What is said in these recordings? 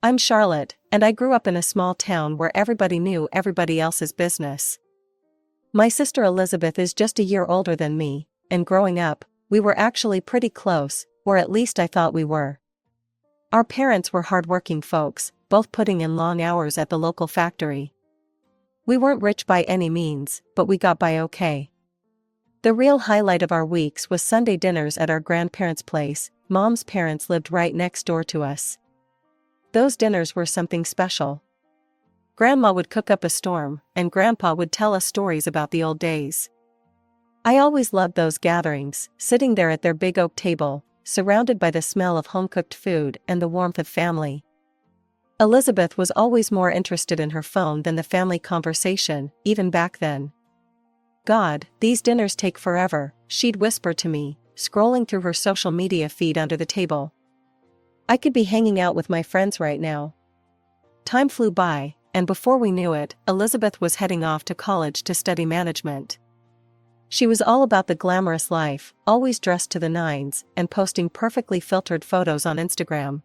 I'm Charlotte, and I grew up in a small town where everybody knew everybody else's business. My sister Elizabeth is just a year older than me, and growing up, we were actually pretty close, or at least I thought we were. Our parents were hardworking folks, both putting in long hours at the local factory. We weren't rich by any means, but we got by okay. The real highlight of our weeks was Sunday dinners at our grandparents' place. Mom's parents lived right next door to us. Those dinners were something special. Grandma would cook up a storm, and Grandpa would tell us stories about the old days. I always loved those gatherings, sitting there at their big oak table, surrounded by the smell of home-cooked food and the warmth of family. Elizabeth was always more interested in her phone than the family conversation, even back then. "God, these dinners take forever," she'd whisper to me, scrolling through her social media feed under the table. I could be hanging out with my friends right now. Time flew by, and before we knew it, Elizabeth was heading off to college to study management. She was all about the glamorous life, always dressed to the nines, and posting perfectly filtered photos on Instagram.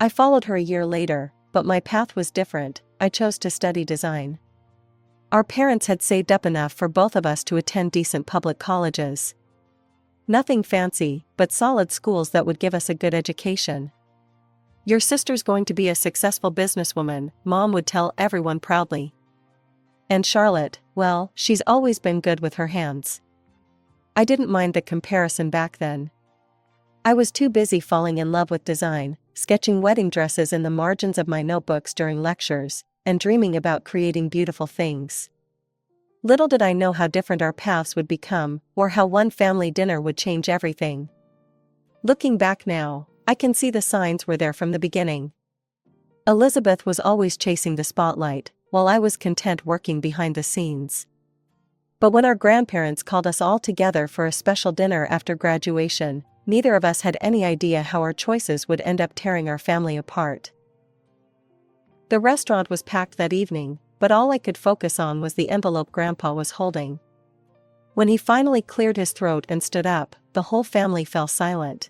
I followed her a year later, but my path was different. I chose to study design. Our parents had saved up enough for both of us to attend decent public colleges. Nothing fancy, but solid schools that would give us a good education. "Your sister's going to be a successful businesswoman," Mom would tell everyone proudly. "And Charlotte, well, she's always been good with her hands." I didn't mind the comparison back then. I was too busy falling in love with design, sketching wedding dresses in the margins of my notebooks during lectures, and dreaming about creating beautiful things. Little did I know how different our paths would become, or how one family dinner would change everything. Looking back now, I can see the signs were there from the beginning. Elizabeth was always chasing the spotlight, while I was content working behind the scenes. But when our grandparents called us all together for a special dinner after graduation, neither of us had any idea how our choices would end up tearing our family apart. The restaurant was packed that evening, but all I could focus on was the envelope Grandpa was holding. When he finally cleared his throat and stood up, the whole family fell silent.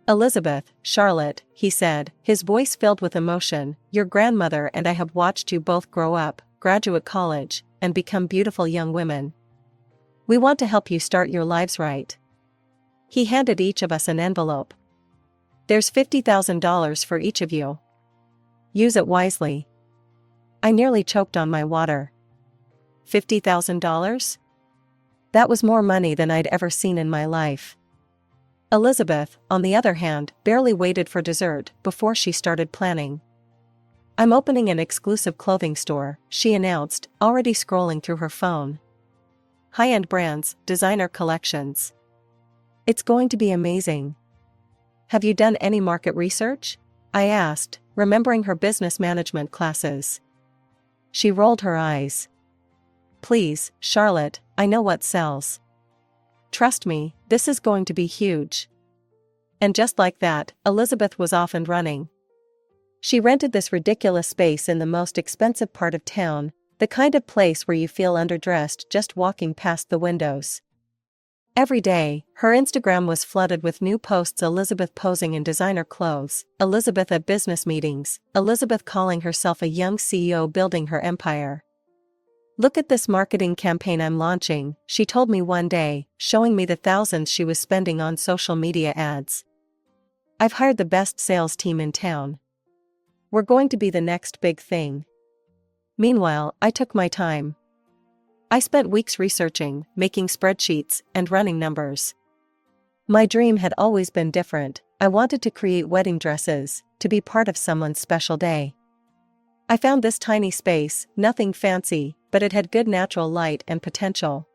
"Elizabeth, Charlotte," he said, his voice filled with emotion, "your grandmother and I have watched you both grow up, graduate college, and become beautiful young women. We want to help you start your lives right." He handed each of us an envelope. "There's $50,000 for each of you. Use it wisely." I nearly choked on my water. $50,000? That was more money than I'd ever seen in my life. Elizabeth, on the other hand, barely waited for dessert before she started planning. "I'm opening an exclusive clothing store," she announced, already scrolling through her phone. "High-end brands, designer collections. It's going to be amazing." "Have you done any market research?" I asked, remembering her business management classes. She rolled her eyes. "Please, Charlotte, I know what sells. Trust me, this is going to be huge." And just like that, Elizabeth was off and running. She rented this ridiculous space in the most expensive part of town, the kind of place where you feel underdressed just walking past the windows. Every day, her Instagram was flooded with new posts: Elizabeth posing in designer clothes, Elizabeth at business meetings, Elizabeth calling herself a young CEO building her empire. "Look at this marketing campaign I'm launching," she told me one day, showing me the thousands she was spending on social media ads. "I've hired the best sales team in town. We're going to be the next big thing." Meanwhile, I took my time. I spent weeks researching, making spreadsheets, and running numbers. My dream had always been different. I wanted to create wedding dresses, to be part of someone's special day. I found this tiny space, nothing fancy, but it had good natural light and potential.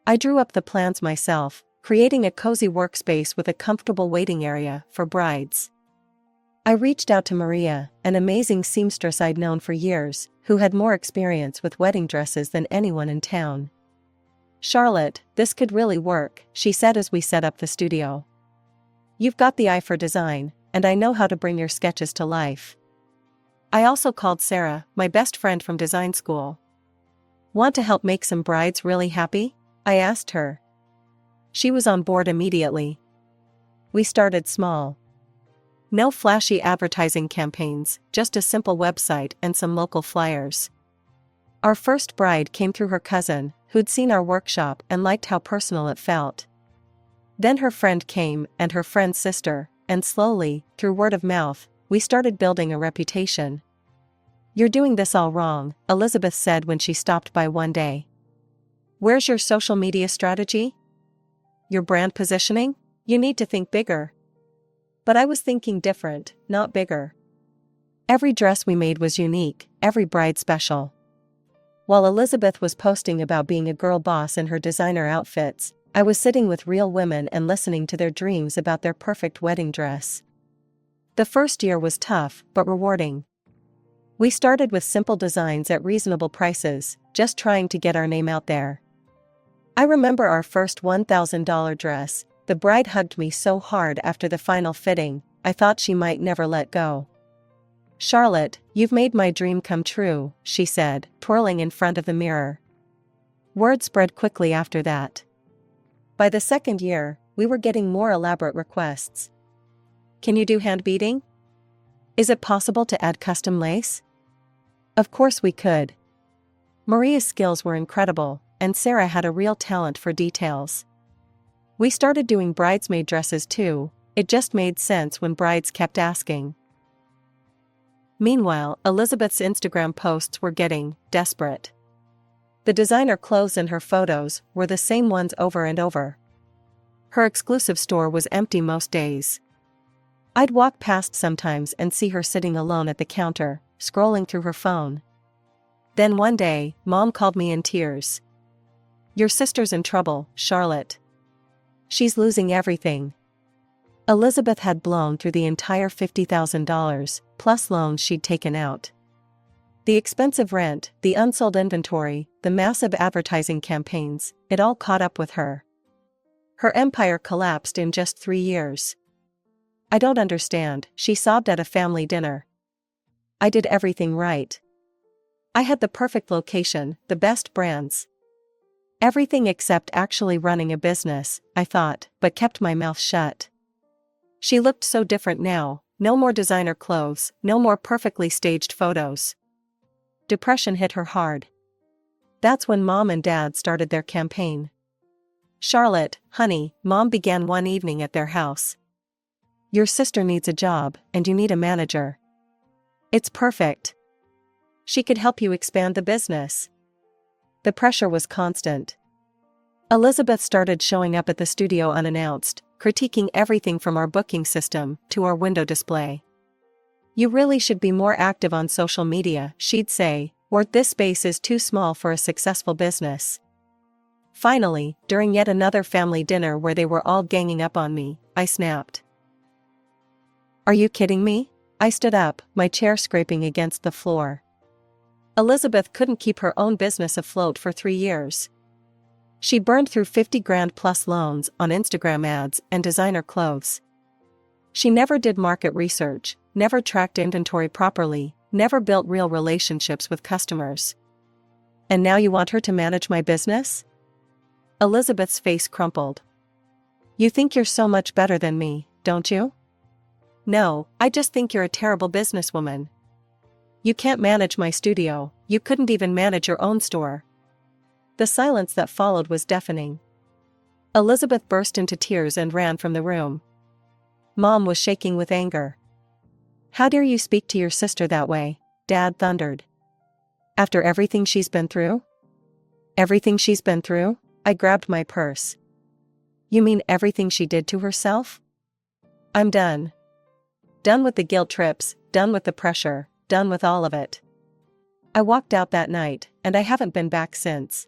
I drew up the plans myself, creating a cozy workspace with a comfortable waiting area for brides. I reached out to Maria, an amazing seamstress I'd known for years, who had more experience with wedding dresses than anyone in town. "Charlotte, this could really work," she said as we set up the studio. "You've got the eye for design, and I know how to bring your sketches to life." I also called Sarah, my best friend from design school. "Want to help make some brides really happy?" I asked her. She was on board immediately. We started small. No flashy advertising campaigns, just a simple website and some local flyers. Our first bride came through her cousin, who'd seen our workshop and liked how personal it felt. Then her friend came, and her friend's sister, and slowly, through word of mouth, we started building a reputation. "You're doing this all wrong," Elizabeth said when she stopped by one day. "Where's your social media strategy? Your brand positioning? You need to think bigger." But I was thinking different, not bigger. Every dress we made was unique, every bride special. While Elizabeth was posting about being a girl boss in her designer outfits, I was sitting with real women and listening to their dreams about their perfect wedding dress. The first year was tough, but rewarding. We started with simple designs at reasonable prices, just trying to get our name out there. I remember our first $1,000 dress. The bride hugged me so hard after the final fitting, I thought she might never let go. "Charlotte, you've made my dream come true," she said, twirling in front of the mirror. Word spread quickly after that. By the second year, we were getting more elaborate requests. "Can you do hand beading? Is it possible to add custom lace?" Of course we could. Maria's skills were incredible, and Sarah had a real talent for details. We started doing bridesmaid dresses too, it just made sense when brides kept asking. Meanwhile, Elizabeth's Instagram posts were getting desperate. The designer clothes in her photos were the same ones over and over. Her exclusive store was empty most days. I'd walk past sometimes and see her sitting alone at the counter, scrolling through her phone. Then one day, Mom called me in tears. "Your sister's in trouble, Charlotte. She's losing everything." Elizabeth had blown through the entire $50,000, plus loans she'd taken out. The expensive rent, the unsold inventory, the massive advertising campaigns, it all caught up with her. Her empire collapsed in just 3 years. "I don't understand," she sobbed at a family dinner. "I did everything right. I had the perfect location, the best brands. Everything except actually running a business," I thought, but kept my mouth shut. She looked so different now, no more designer clothes, no more perfectly staged photos. Depression hit her hard. That's when Mom and Dad started their campaign. "Charlotte, honey," Mom began one evening at their house. "Your sister needs a job, and you need a manager. It's perfect. She could help you expand the business." The pressure was constant. Elizabeth started showing up at the studio unannounced, critiquing everything from our booking system to our window display. "You really should be more active on social media," she'd say, "or this space is too small for a successful business." Finally, during yet another family dinner where they were all ganging up on me, I snapped. "Are you kidding me?" I stood up, my chair scraping against the floor. Elizabeth couldn't keep her own business afloat for 3 years. She burned through 50 grand plus loans on Instagram ads and designer clothes. She never did market research, never tracked inventory properly, never built real relationships with customers. "And now you want her to manage my business?" Elizabeth's face crumpled. "You think you're so much better than me, don't you?" "No, I just think you're a terrible businesswoman. You can't manage my studio, you couldn't even manage your own store." The silence that followed was deafening. Elizabeth burst into tears and ran from the room. Mom was shaking with anger. "How dare you speak to your sister that way?" Dad thundered. "After everything she's been through?" "Everything she's been through?" I grabbed my purse. "You mean everything she did to herself?" "I'm done. Done with the guilt trips, done with the pressure, done with all of it." I walked out that night, and I haven't been back since.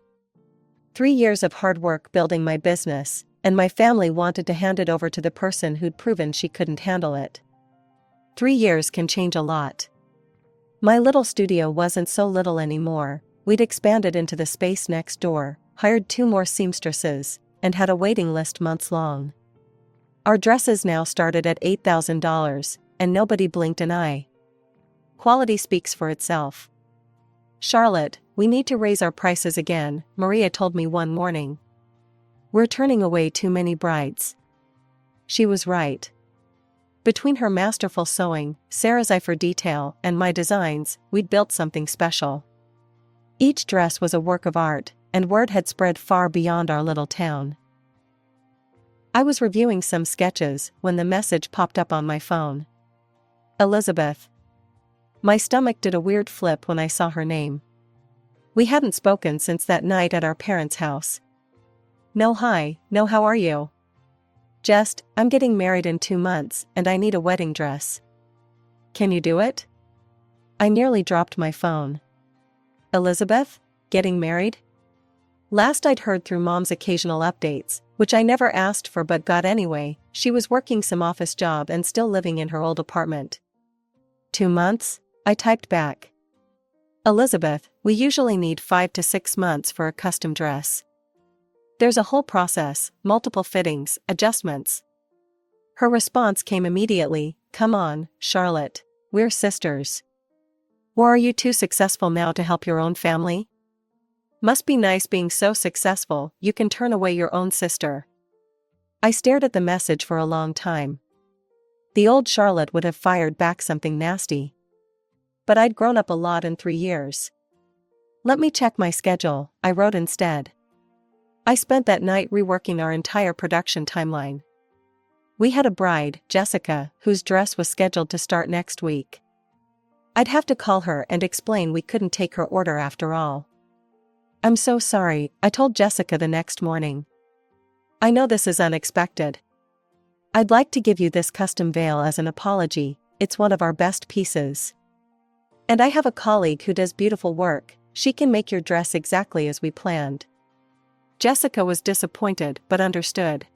3 years of hard work building my business, and my family wanted to hand it over to the person who'd proven she couldn't handle it. 3 years can change a lot. My little studio wasn't so little anymore. We'd expanded into the space next door, hired 2 more seamstresses, and had a waiting list months long. Our dresses now started at $8,000, and nobody blinked an eye. Quality speaks for itself. "Charlotte, we need to raise our prices again," Maria told me one morning. "We're turning away too many brides." She was right. Between her masterful sewing, Sarah's eye for detail, and my designs, we'd built something special. Each dress was a work of art, and word had spread far beyond our little town. I was reviewing some sketches when the message popped up on my phone. Elizabeth. My stomach did a weird flip when I saw her name. We hadn't spoken since that night at our parents' house. No, hi, no, how are you? Just, I'm getting married in 2 months and I need a wedding dress. Can you do it? I nearly dropped my phone. Elizabeth? Getting married? Last I'd heard through Mom's occasional updates, which I never asked for but got anyway, she was working some office job and still living in her old apartment. 2 months? I typed back. Elizabeth, we usually need 5 to 6 months for a custom dress. There's a whole process, multiple fittings, adjustments. Her response came immediately, come on, Charlotte, we're sisters. Or are you too successful now to help your own family? Must be nice being so successful, you can turn away your own sister. I stared at the message for a long time. The old Charlotte would have fired back something nasty. But I'd grown up a lot in 3 years. Let me check my schedule, I wrote instead. I spent that night reworking our entire production timeline. We had a bride, Jessica, whose dress was scheduled to start next week. I'd have to call her and explain we couldn't take her order after all. I'm so sorry, I told Jessica the next morning. I know this is unexpected. I'd like to give you this custom veil as an apology, it's one of our best pieces. And I have a colleague who does beautiful work, she can make your dress exactly as we planned. Jessica was disappointed but understood.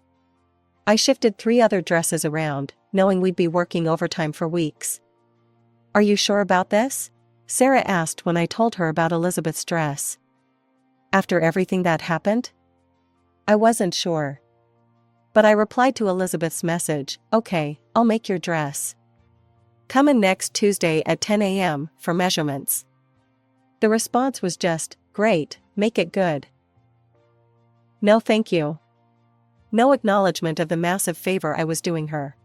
I shifted 3 other dresses around, knowing we'd be working overtime for weeks. Are you sure about this? Sarah asked when I told her about Elizabeth's dress. After everything that happened? I wasn't sure. But I replied to Elizabeth's message, okay, I'll make your dress. Come in next Tuesday at 10 a.m. for measurements. The response was just, great, make it good. No thank you. No acknowledgement of the massive favor I was doing her.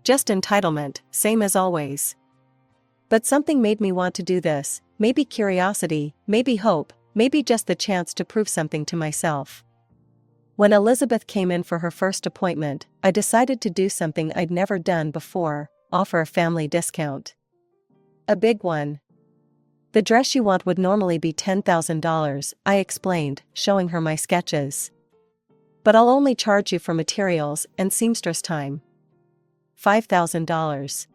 Just entitlement, same as always. But something made me want to do this, maybe curiosity, maybe hope, maybe just the chance to prove something to myself. When Elizabeth came in for her first appointment, I decided to do something I'd never done before, offer a family discount. A big one. The dress you want would normally be $10,000, I explained, showing her my sketches. But I'll only charge you for materials and seamstress time. $5,000.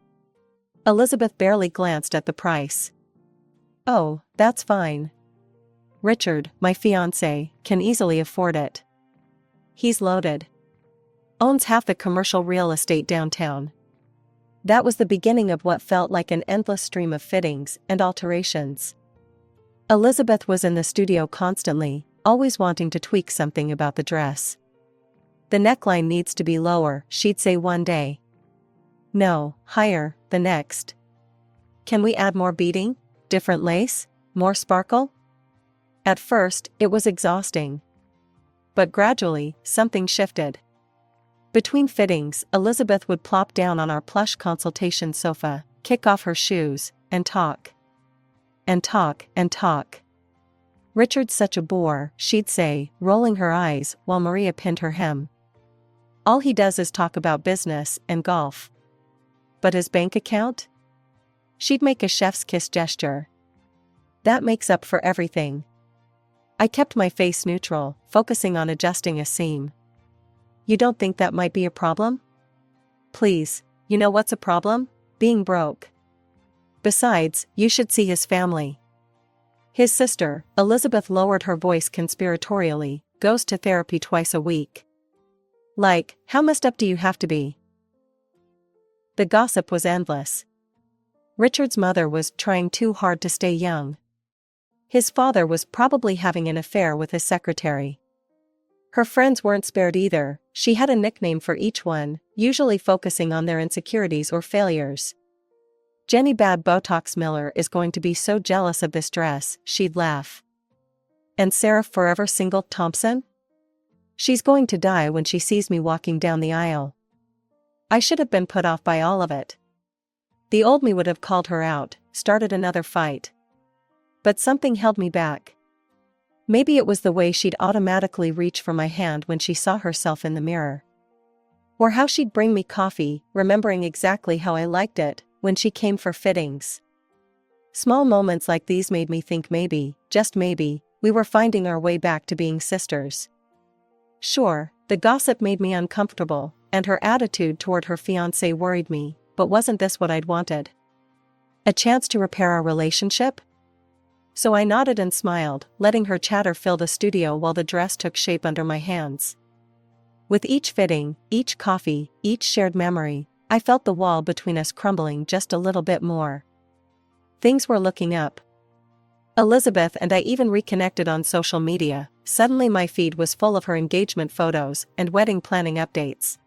Elizabeth barely glanced at the price. Oh, that's fine. Richard, my fiancé, can easily afford it. He's loaded. Owns half the commercial real estate downtown. That was the beginning of what felt like an endless stream of fittings and alterations. Elizabeth was in the studio constantly, always wanting to tweak something about the dress. The neckline needs to be lower, she'd say one day. No, higher, the next. Can we add more beading? Different lace? More sparkle? At first, it was exhausting. But gradually, something shifted. Between fittings, Elizabeth would plop down on our plush consultation sofa, kick off her shoes, and talk. And talk, and talk. Richard's such a bore, she'd say, rolling her eyes while Maria pinned her hem. All he does is talk about business and golf. But his bank account? She'd make a chef's kiss gesture. That makes up for everything. I kept my face neutral, focusing on adjusting a seam. You don't think that might be a problem? Please, you know what's a problem? Being broke. Besides, you should see his family. His sister, Elizabeth lowered her voice conspiratorially, goes to therapy twice a week. Like, how messed up do you have to be? The gossip was endless. Richard's mother was trying too hard to stay young. His father was probably having an affair with his secretary. Her friends weren't spared either, she had a nickname for each one, usually focusing on their insecurities or failures. Jenny Bad Botox Miller is going to be so jealous of this dress, she'd laugh. And Sarah Forever Single Thompson? She's going to die when she sees me walking down the aisle. I should have been put off by all of it. The old me would have called her out, started another fight. But something held me back. Maybe it was the way she'd automatically reach for my hand when she saw herself in the mirror. Or how she'd bring me coffee, remembering exactly how I liked it, when she came for fittings. Small moments like these made me think maybe, just maybe, we were finding our way back to being sisters. Sure, the gossip made me uncomfortable, and her attitude toward her fiancé worried me, but wasn't this what I'd wanted? A chance to repair our relationship? So I nodded and smiled, letting her chatter fill the studio while the dress took shape under my hands. With each fitting, each coffee, each shared memory, I felt the wall between us crumbling just a little bit more. Things were looking up. Elizabeth and I even reconnected on social media. Suddenly my feed was full of her engagement photos and wedding planning updates.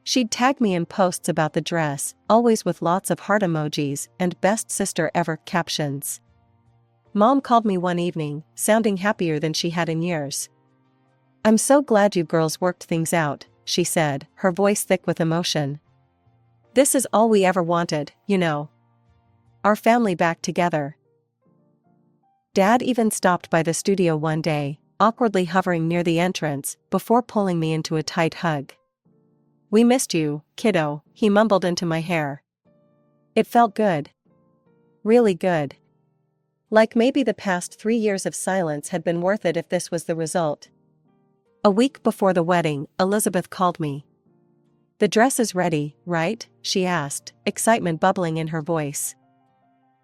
She'd tag me in posts about the dress, always with lots of heart emojis and best sister ever captions. Mom called me one evening, sounding happier than she had in years. "I'm so glad you girls worked things out," she said, her voice thick with emotion. "This is all we ever wanted, you know. Our family back together." Dad even stopped by the studio one day, awkwardly hovering near the entrance, before pulling me into a tight hug. "We missed you, kiddo," he mumbled into my hair. It felt good. Really good. Like maybe the past 3 years of silence had been worth it if this was the result. A week before the wedding, Elizabeth called me. "The dress is ready, right?" she asked, excitement bubbling in her voice.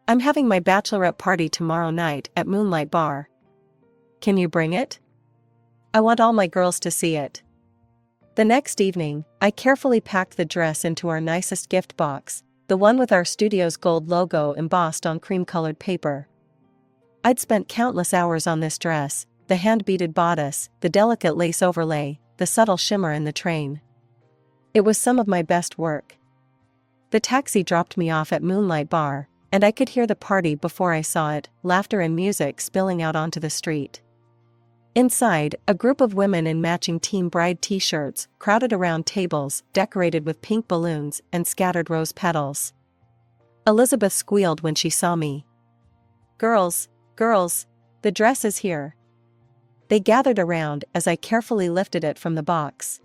"I'm having my bachelorette party tomorrow night at Moonlight Bar. Can you bring it? I want all my girls to see it." The next evening, I carefully packed the dress into our nicest gift box, the one with our studio's gold logo embossed on cream-colored paper. I'd spent countless hours on this dress, the hand-beaded bodice, the delicate lace overlay, the subtle shimmer in the train. It was some of my best work. The taxi dropped me off at Moonlight Bar, and I could hear the party before I saw it, laughter and music spilling out onto the street. Inside, a group of women in matching Team Bride t-shirts crowded around tables decorated with pink balloons and scattered rose petals. Elizabeth squealed when she saw me. Girls, the dress is here." They gathered around as I carefully lifted it from the box.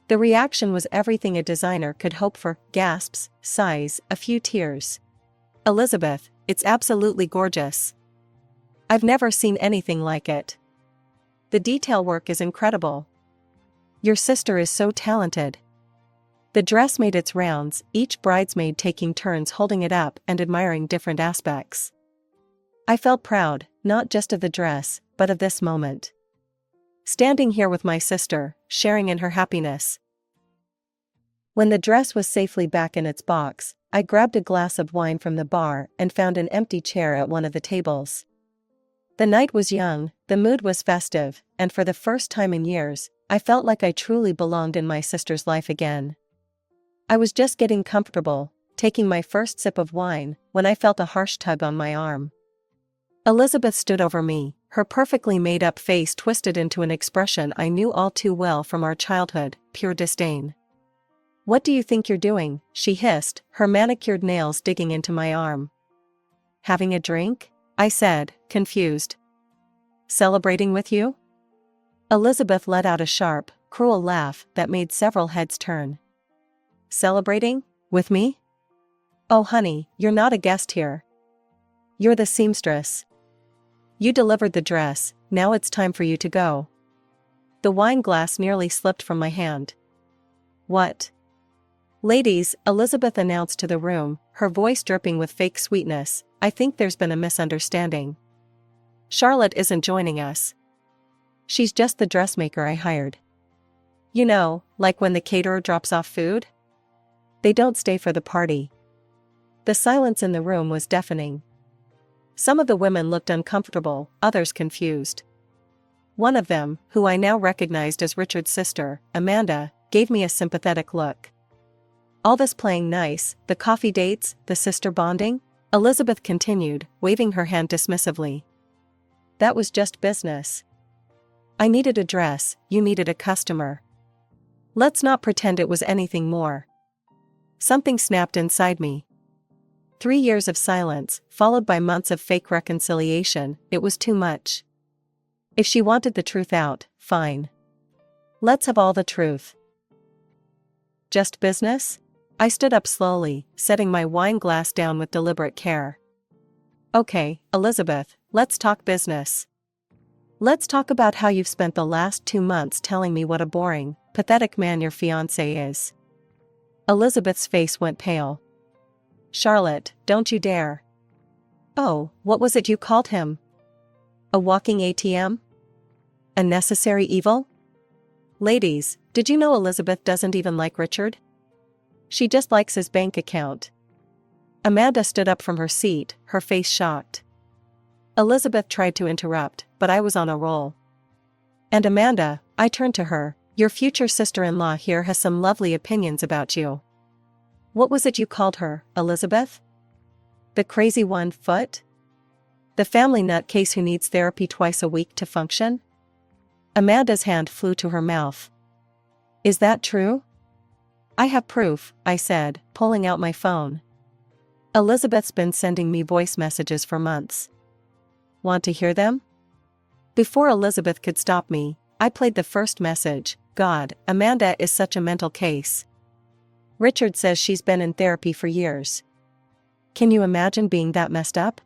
The reaction was everything a designer could hope for: gasps, sighs, a few tears. "Elizabeth, it's absolutely gorgeous. I've never seen anything like it. The detail work is incredible. Your sister is so talented." The dress made its rounds, each bridesmaid taking turns holding it up and admiring different aspects. I felt proud, not just of the dress, but of this moment. Standing here with my sister, sharing in her happiness. When the dress was safely back in its box, I grabbed a glass of wine from the bar and found an empty chair at one of the tables. The night was young, the mood was festive, and for the first time in years, I felt like I truly belonged in my sister's life again. I was just getting comfortable, taking my first sip of wine, when I felt a harsh tug on my arm. Elizabeth stood over me, her perfectly made-up face twisted into an expression I knew all too well from our childhood: pure disdain. "What do you think you're doing?" she hissed, her manicured nails digging into my arm. "Having a drink?" I said, confused. "Celebrating with you?" Elizabeth let out a sharp, cruel laugh that made several heads turn. "Celebrating? With me? Oh honey, you're not a guest here. You're the seamstress. You delivered the dress, now it's time for you to go." The wine glass nearly slipped from my hand. "What?" "Ladies," Elizabeth announced to the room, her voice dripping with fake sweetness, "I think there's been a misunderstanding. Charlotte isn't joining us. She's just the dressmaker I hired. You know, like when the caterer drops off food? They don't stay for the party." The silence in the room was deafening. Some of the women looked uncomfortable, others confused. One of them, who I now recognized as Richard's sister, Amanda, gave me a sympathetic look. "All this playing nice, the coffee dates, the sister bonding?" Elizabeth continued, waving her hand dismissively. "That was just business. I needed a dress, you needed a customer. Let's not pretend it was anything more. Something snapped inside me. 3 years of silence, followed by months of fake reconciliation, it was too much. If she wanted the truth out, fine. Let's have all the truth. Just business? I stood up slowly, setting my wine glass down with deliberate care. Okay, Elizabeth, let's talk business. Let's talk about how you've spent the last 2 months telling me what a boring, pathetic man your fiancé is. Elizabeth's face went pale. Charlotte, don't you dare. Oh, what was it you called him? A walking ATM? A necessary evil? Ladies, did you know Elizabeth doesn't even like Richard? She just likes his bank account. Amanda stood up from her seat, her face shocked. Elizabeth tried to interrupt, but I was on a roll. And Amanda, I turned to her, your future sister-in-law here has some lovely opinions about you. What was it you called her, Elizabeth? The crazy one, Foot? The family nutcase who needs therapy twice a week to function? Amanda's hand flew to her mouth. Is that true? I have proof, I said, pulling out my phone. Elizabeth's been sending me voice messages for months. Want to hear them? Before Elizabeth could stop me, I played the first message. God, Amanda is such a mental case. Richard says she's been in therapy for years. Can you imagine being that messed up?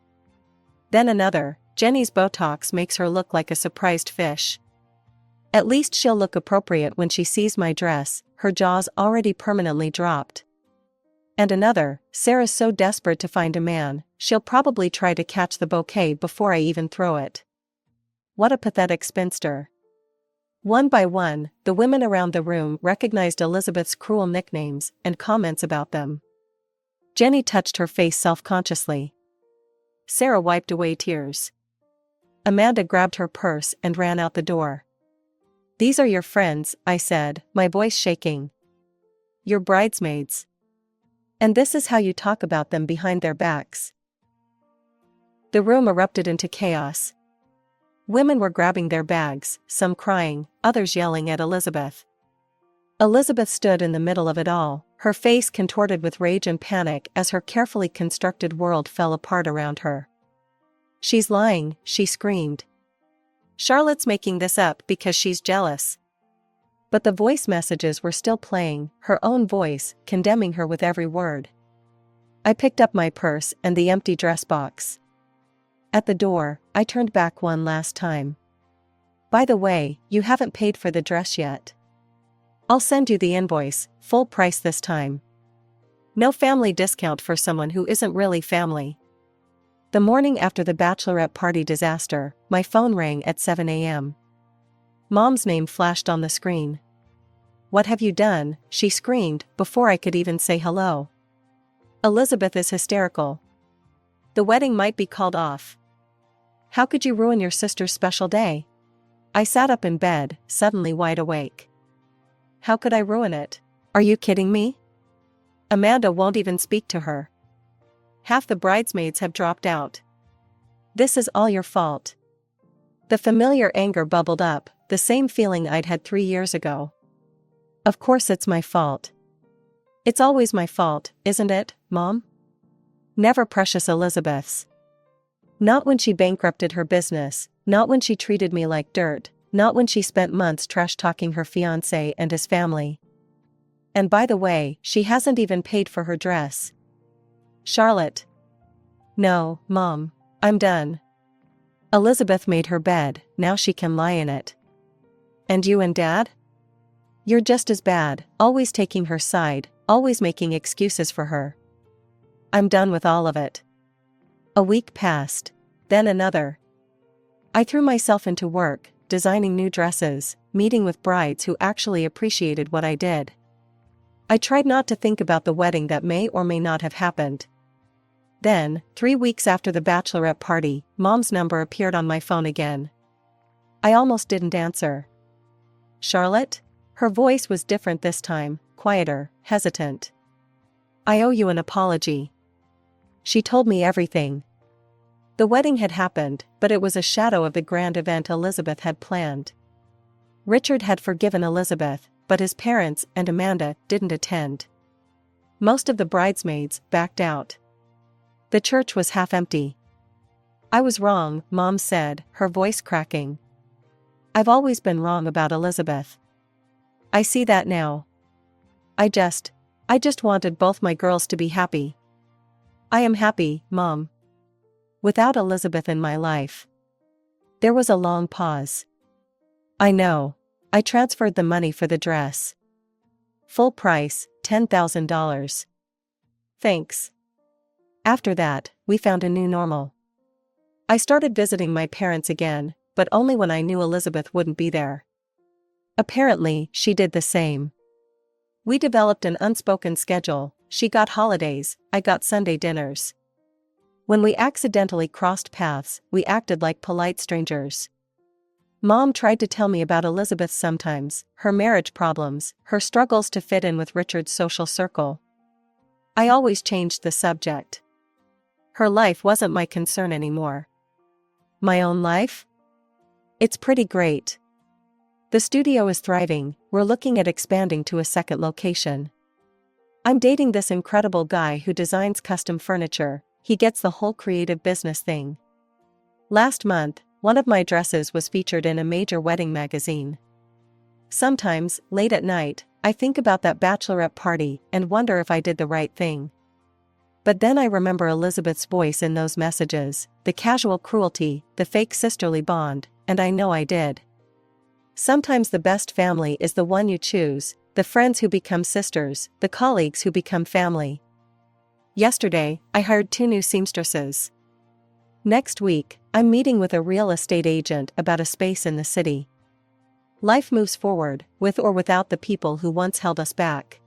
Then another, Jenny's Botox makes her look like a surprised fish. At least she'll look appropriate when she sees my dress, her jaws already permanently dropped. And another, Sarah's so desperate to find a man, she'll probably try to catch the bouquet before I even throw it. What a pathetic spinster. One by one, the women around the room recognized Elizabeth's cruel nicknames and comments about them. Jenny touched her face self-consciously. Sarah wiped away tears. Amanda grabbed her purse and ran out the door. These are your friends, I said, my voice shaking. Your bridesmaids. And this is how you talk about them behind their backs. The room erupted into chaos. Women were grabbing their bags, some crying, others yelling at Elizabeth. Elizabeth stood in the middle of it all, her face contorted with rage and panic as her carefully constructed world fell apart around her. She's lying, she screamed. Charlotte's making this up because she's jealous. But the voice messages were still playing, her own voice, condemning her with every word. I picked up my purse and the empty dress box. At the door, I turned back one last time. By the way, you haven't paid for the dress yet. I'll send you the invoice, full price this time. No family discount for someone who isn't really family. The morning after the bachelorette party disaster, my phone rang at 7 a.m. Mom's name flashed on the screen. What have you done? She screamed, before I could even say hello. Elizabeth is hysterical. The wedding might be called off. How could you ruin your sister's special day? I sat up in bed, suddenly wide awake. How could I ruin it? Are you kidding me? Amanda won't even speak to her. Half the bridesmaids have dropped out. This is all your fault. The familiar anger bubbled up, the same feeling I'd had 3 years ago. Of course it's my fault. It's always my fault, isn't it, Mom? Never precious Elizabeth's. Not when she bankrupted her business, not when she treated me like dirt, not when she spent months trash-talking her fiancé and his family. And by the way, she hasn't even paid for her dress. Charlotte. No, Mom, I'm done. Elizabeth made her bed, now she can lie in it. And you and Dad? You're just as bad, always taking her side, always making excuses for her. I'm done with all of it. A week passed, then another. I threw myself into work, designing new dresses, meeting with brides who actually appreciated what I did. I tried not to think about the wedding that may or may not have happened. Then, 3 weeks after the bachelorette party, Mom's number appeared on my phone again. I almost didn't answer. Charlotte? Her voice was different this time, quieter, hesitant. I owe you an apology. She told me everything. The wedding had happened, but it was a shadow of the grand event Elizabeth had planned. Richard had forgiven Elizabeth, but his parents and Amanda didn't attend. Most of the bridesmaids backed out. The church was half empty. I was wrong, Mom said, her voice cracking. I've always been wrong about Elizabeth. I see that now. I just wanted both my girls to be happy. I am happy, Mom. Without Elizabeth in my life. There was a long pause. I know. I transferred the money for the dress. Full price, $10,000. Thanks. After that, we found a new normal. I started visiting my parents again, but only when I knew Elizabeth wouldn't be there. Apparently, she did the same. We developed an unspoken schedule. She got holidays, I got Sunday dinners. When we accidentally crossed paths, we acted like polite strangers. Mom tried to tell me about Elizabeth sometimes, her marriage problems, her struggles to fit in with Richard's social circle. I always changed the subject. Her life wasn't my concern anymore. My own life? It's pretty great. The studio is thriving, we're looking at expanding to a second location. I'm dating this incredible guy who designs custom furniture, he gets the whole creative business thing. Last month, one of my dresses was featured in a major wedding magazine. Sometimes, late at night, I think about that bachelorette party and wonder if I did the right thing. But then I remember Elizabeth's voice in those messages, the casual cruelty, the fake sisterly bond, and I know I did. Sometimes the best family is the one you choose, the friends who become sisters, the colleagues who become family. Yesterday, I hired 2 new seamstresses. Next week, I'm meeting with a real estate agent about a space in the city. Life moves forward, with or without the people who once held us back.